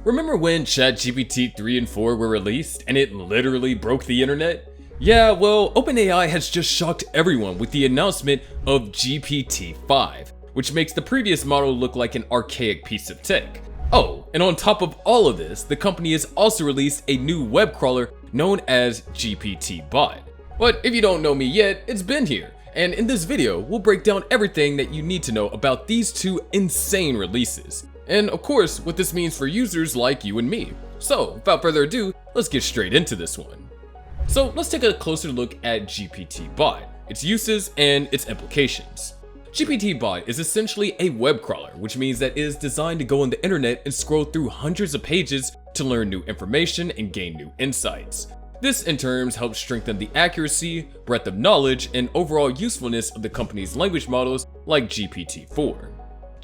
Remember when ChatGPT 3 and 4 were released and it literally broke the internet? Yeah, well, OpenAI has just shocked everyone with the announcement of GPT-5, which makes the previous model look like an archaic piece of tech. Oh, and on top of all of this, the company has also released a new web crawler known as GPT-Bot. But if you don't know me yet, it's Ben here, and in this video, we'll break down everything that you need to know about these two insane releases. And of course, what this means for users like you and me. So, without further ado, let's get straight into this one. So let's take a closer look at GPT-Bot, its uses, and its implications. GPT-Bot is essentially a web crawler, which means that it is designed to go on the internet and scroll through hundreds of pages to learn new information and gain new insights. This in turn helps strengthen the accuracy, breadth of knowledge, and overall usefulness of the company's language models like GPT-4.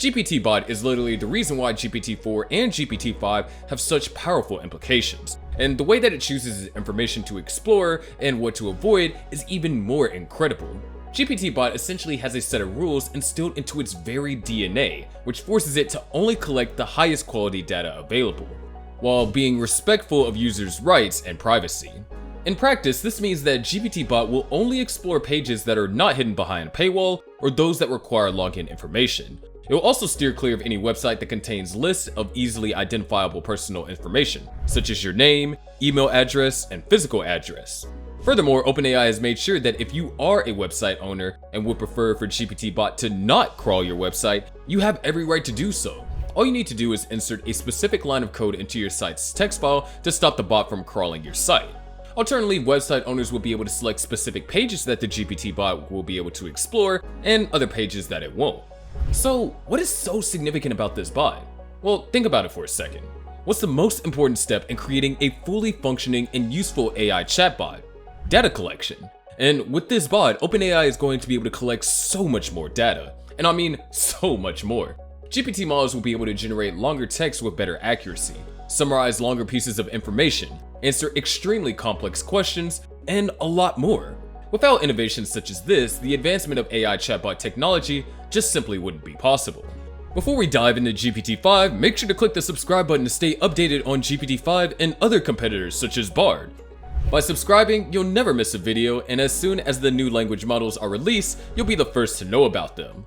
GPT-Bot is literally the reason why GPT-4 and GPT-5 have such powerful implications, and the way that it chooses its information to explore and what to avoid is even more incredible. GPT-Bot essentially has a set of rules instilled into its very DNA, which forces it to only collect the highest quality data available, while being respectful of users' rights and privacy. In practice, this means that GPT-Bot will only explore pages that are not hidden behind a paywall or those that require login information. It will also steer clear of any website that contains lists of easily identifiable personal information, such as your name, email address, and physical address. Furthermore, OpenAI has made sure that if you are a website owner and would prefer for GPT-Bot to not crawl your website, you have every right to do so. All you need to do is insert a specific line of code into your site's text file to stop the bot from crawling your site. Alternatively, website owners will be able to select specific pages that the GPT-Bot will be able to explore and other pages that it won't. So, what is so significant about this bot? Well, think about it for a second. What's the most important step in creating a fully functioning and useful AI chatbot? Data collection. And with this bot, OpenAI is going to be able to collect so much more data. And I mean so much more. GPT models will be able to generate longer text with better accuracy, summarize longer pieces of information, answer extremely complex questions, and a lot more. Without innovations such as this, the advancement of AI chatbot technology just simply wouldn't be possible. Before we dive into GPT-5, make sure to click the subscribe button to stay updated on GPT-5 and other competitors such as Bard. By subscribing, you'll never miss a video, and as soon as the new language models are released, you'll be the first to know about them.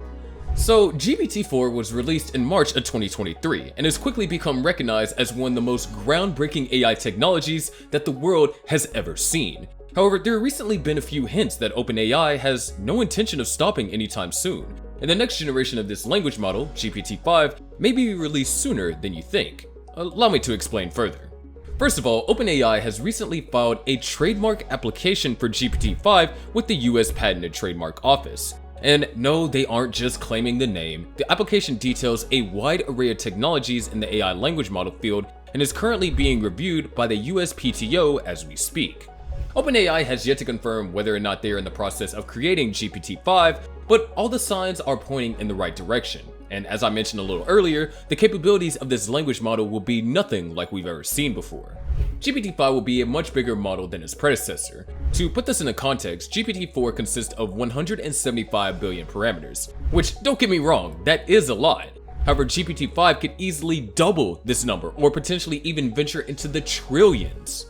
So, GPT-4 was released in March of 2023 and has quickly become recognized as one of the most groundbreaking AI technologies that the world has ever seen. However, there have recently been a few hints that OpenAI has no intention of stopping anytime soon, and the next generation of this language model, GPT-5, may be released sooner than you think. Allow me to explain further. First of all, OpenAI has recently filed a trademark application for GPT-5 with the US Patent and Trademark Office. And no, they aren't just claiming the name. The application details a wide array of technologies in the AI language model field and is currently being reviewed by the USPTO as we speak. OpenAI has yet to confirm whether or not they are in the process of creating GPT-5, but all the signs are pointing in the right direction. And as I mentioned a little earlier, the capabilities of this language model will be nothing like we've ever seen before. GPT-5 will be a much bigger model than its predecessor. To put this into context, GPT-4 consists of 175 billion parameters, which, don't get me wrong, that is a lot. However, GPT-5 could easily double this number or potentially even venture into the trillions.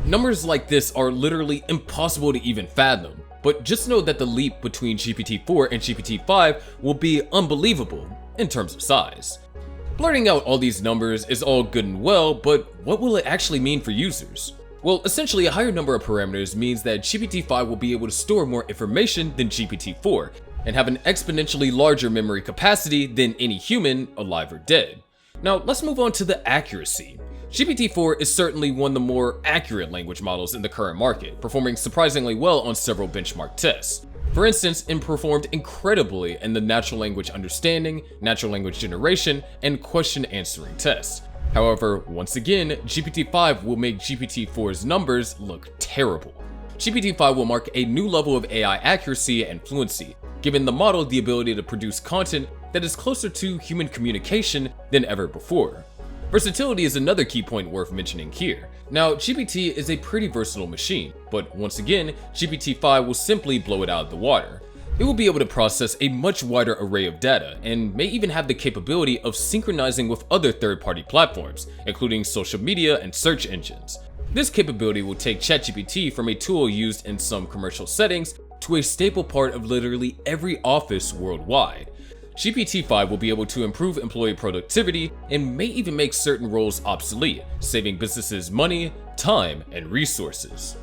Numbers like this are literally impossible to even fathom, but just know that the leap between GPT-4 and GPT-5 will be unbelievable in terms of size. Blurting out all these numbers is all good and well, but what will it actually mean for users? Well, essentially a higher number of parameters means that GPT-5 will be able to store more information than GPT-4 and have an exponentially larger memory capacity than any human, alive or dead. Now let's move on to the accuracy. GPT-4 is certainly one of the more accurate language models in the current market, performing surprisingly well on several benchmark tests. For instance, it performed incredibly in the natural language understanding, natural language generation, and question answering tests. However, once again, GPT-5 will make GPT-4's numbers look terrible. GPT-5 will mark a new level of AI accuracy and fluency, giving the model the ability to produce content that is closer to human communication than ever before. Versatility is another key point worth mentioning here. Now, GPT is a pretty versatile machine, but once again, GPT-5 will simply blow it out of the water. It will be able to process a much wider array of data and may even have the capability of synchronizing with other third-party platforms, including social media and search engines. This capability will take ChatGPT from a tool used in some commercial settings to a staple part of literally every office worldwide. GPT-5 will be able to improve employee productivity and may even make certain roles obsolete, saving businesses money, time, and resources.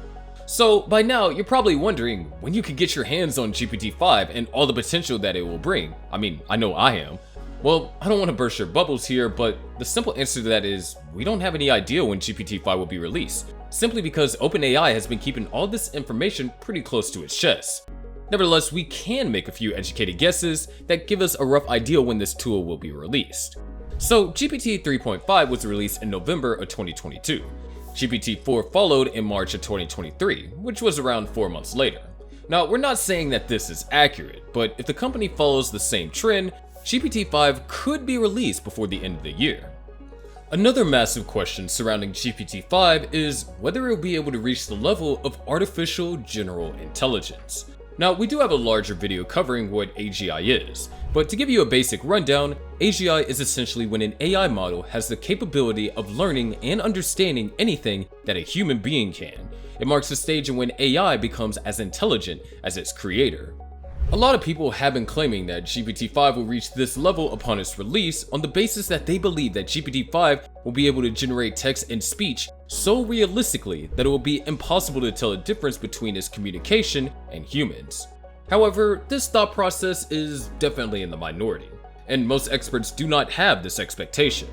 So by now, you're probably wondering when you could get your hands on GPT-5 and all the potential that it will bring. I mean, I know I am. Well, I don't want to burst your bubbles here, but the simple answer to that is we don't have any idea when GPT-5 will be released, simply because OpenAI has been keeping all this information pretty close to its chest. Nevertheless, we can make a few educated guesses that give us a rough idea when this tool will be released. So GPT 3.5 was released in November of 2022. GPT-4 followed in March of 2023, which was around 4 months later. Now, we're not saying that this is accurate, but if the company follows the same trend, GPT-5 could be released before the end of the year. Another massive question surrounding GPT-5 is whether it will be able to reach the level of artificial general intelligence. Now, we do have a larger video covering what AGI is, but to give you a basic rundown, AGI is essentially when an AI model has the capability of learning and understanding anything that a human being can. It marks the stage in when AI becomes as intelligent as its creator. A lot of people have been claiming that GPT-5 will reach this level upon its release on the basis that they believe that GPT-5 will be able to generate text and speech so realistically that it will be impossible to tell the difference between its communication and humans. However, this thought process is definitely in the minority, and most experts do not have this expectation.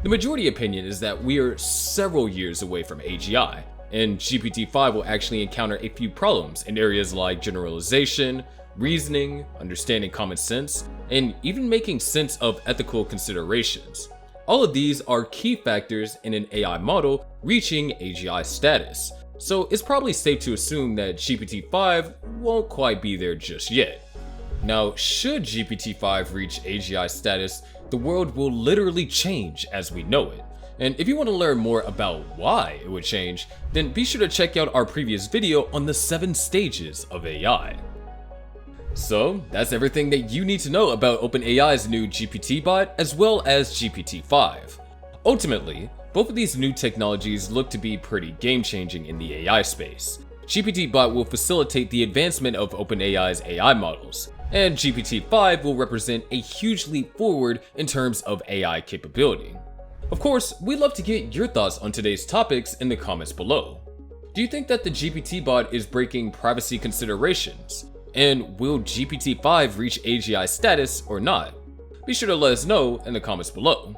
The majority opinion is that we are several years away from AGI, and GPT-5 will actually encounter a few problems in areas like generalization, reasoning, understanding common sense, and even making sense of ethical considerations. All of these are key factors in an AI model reaching AGI status, so it's probably safe to assume that GPT-5 won't quite be there just yet. Now, should GPT-5 reach AGI status, the world will literally change as we know it. And if you want to learn more about why it would change, then be sure to check out our previous video on the 7 stages of AI. So that's everything that you need to know about OpenAI's new GPT-Bot as well as GPT-5. Ultimately, both of these new technologies look to be pretty game-changing in the AI space. GPT-Bot will facilitate the advancement of OpenAI's AI models, and GPT-5 will represent a huge leap forward in terms of AI capability. Of course, we'd love to get your thoughts on today's topics in the comments below. Do you think that the GPT-Bot is breaking privacy considerations? And will GPT-5 reach AGI status or not? Be sure to let us know in the comments below.